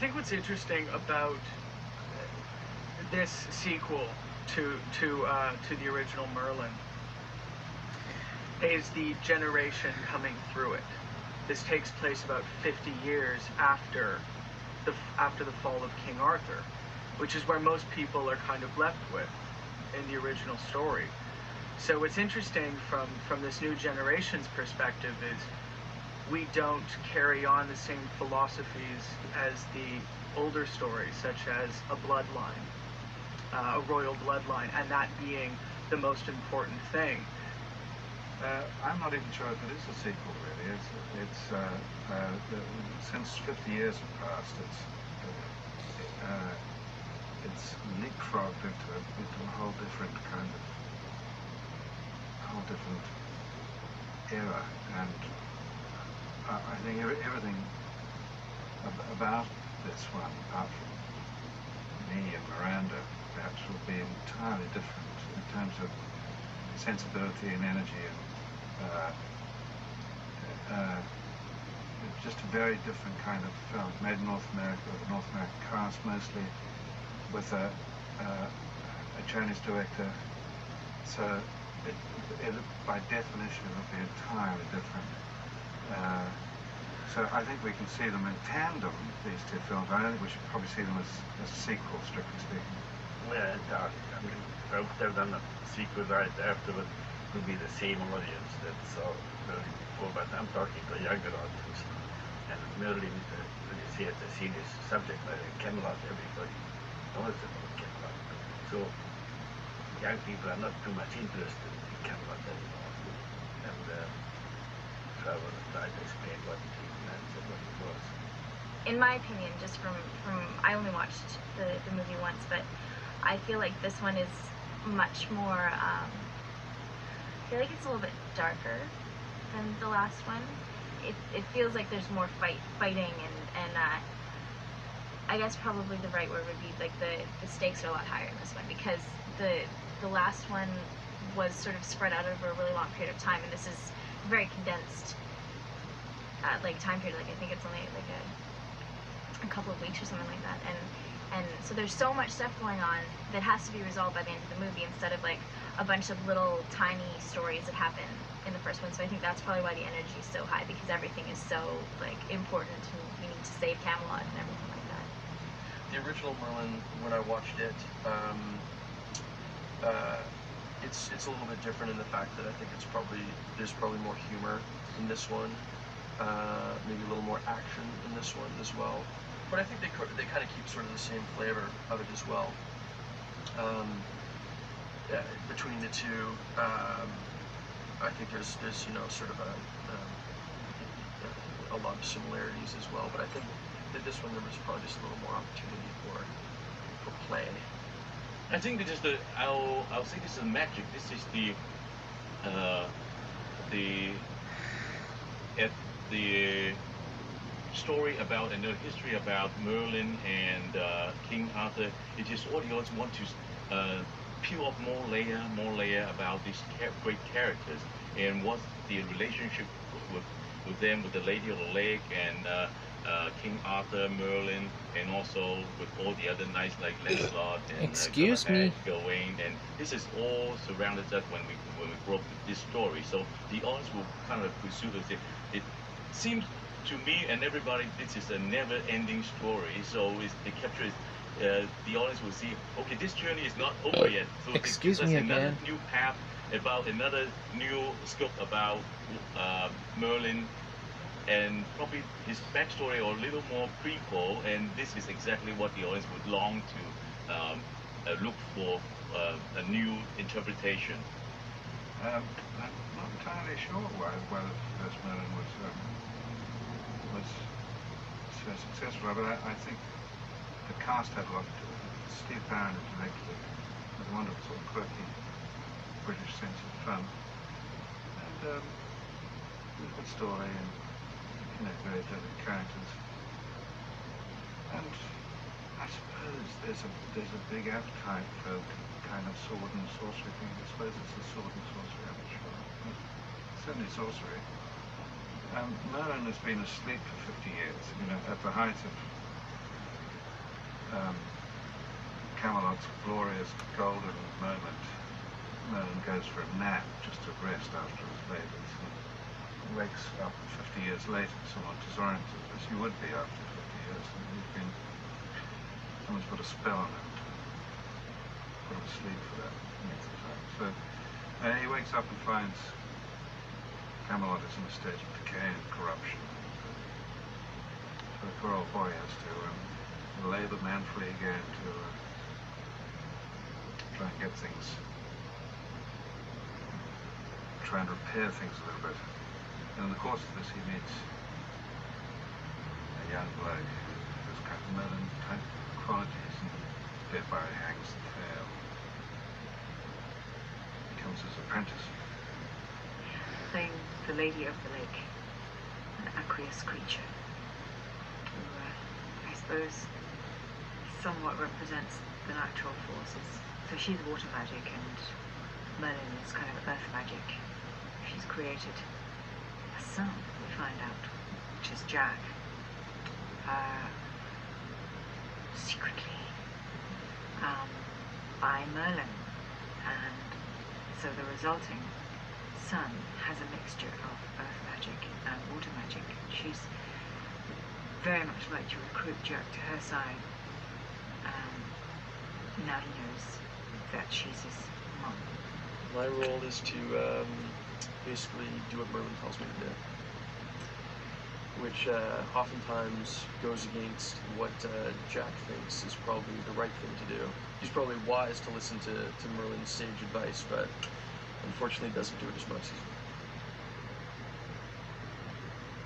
think what's interesting about this sequel to the original Merlin is the generation coming through it. This takes place about 50 years after the fall of King Arthur, which is where most people are kind of left with in the original story. So what's interesting from this new generation's perspective is we don't carry on the same philosophies as the older stories, such as a bloodline, a royal bloodline, and that being the most important thing. I'm not even sure if it is a sequel, really. Since 50 years have passed, it's leapfrogged into a whole different era, and I think everything about this one, apart from me and Miranda, perhaps will be entirely different in terms of sensibility and energy, and just a very different kind of film, made in North America, with a North American cast mostly, with a Chinese director. So it by definition it will be entirely different. So I think we can see them in tandem, these two films. I don't think we should probably see them as sequels, strictly speaking. Yeah, I mean, if they've done a sequel right after it will be the same audience that saw Merlin before, but I'm talking to a younger audience. And Merlin, when you see it, a serious subject matter, Camelot, everybody knows about Camelot. So young people are not too much interested in Camelot anymore. And so I will try to explain what it meant and what it was. In my opinion, just from I only watched the movie once, but I feel like this one is much more, I feel like it's a little bit darker than the last one. It feels like there's more fighting and I guess probably the right word would be like the stakes are a lot higher in this one, because the last one was sort of spread out over a really long period of time, and this is very condensed like time period. Like I think it's only like a couple of weeks or something like that, and so there's so much stuff going on that has to be resolved by the end of the movie, instead of like a bunch of little tiny stories that happen in the first one. So I think that's probably why the energy is so high, because everything is so like important, and we need to save Camelot and everything like that. The original Merlin, when I watched it, it's a little bit different in the fact that I think there's probably more humor in this one, maybe a little more action in this one as well. But I think they kind of keep sort of the same flavor of it as well. Between the two, I think there's sort of a lot of similarities as well. But I think that this one there was probably just a little more opportunity for play. I think this is I'll say this is the magic. This is the story about, and the history about Merlin and King Arthur. It is audience want to peel off more layer about these great characters, and what's the relationship with them, with the Lady of the Lake, and King Arthur, Merlin, and also with all the other knights like Lancelot and Excuse me, Gawain, and this is all surrounded us when we broke this story. So the audience will kind of pursue this. It seems to me and everybody this is a never-ending story. So they capture it. The audience will see, okay, this journey is not over yet. So excuse me another again. new path about another new scope about Merlin, and probably his backstory or a little more prequel, and this is exactly what the audience would long to look for, a new interpretation. I'm not entirely sure why the first Merlin was so successful, but I think the cast had a lot to do with it. Steve Barron directed it with a wonderful sort of quirky British sense of fun, and a good story, and very different characters. And I suppose there's a big appetite for kind of sword and sorcery thing. I suppose it's the sword and sorcery, I'm not sure. Certainly sorcery. Merlin has been asleep for 50 years, at the height of Camelot's glorious golden moment, Merlin goes for a nap just to rest after his labours and wakes up 50 years later, somewhat disoriented, as you would be after 50 years. And someone's put a spell on him, put him asleep for that length of time. So he wakes up and finds Camelot is in a state of decay and corruption. So the poor old boy has to labour manfully again to try and get things, try and repair things a little bit. And in the course of this he meets a young bloke who's got Merlin type qualities and thereby hangs the tale. Becomes his apprentice. Playing the Lady of the Lake, an aqueous creature who, I suppose, somewhat represents the natural forces. So she's water magic and Merlin is kind of earth magic. She's created a son, we find out, which is Jack, secretly, by Merlin. And so the resulting son has a mixture of earth magic and water magic. She's very much like to recruit Jack to her side. Now he knows that she's his mom. My role is to basically do what Merlin tells me to do, which oftentimes goes against what Jack thinks is probably the right thing to do. He's probably wise to listen to Merlin's sage advice, but unfortunately doesn't do it as much as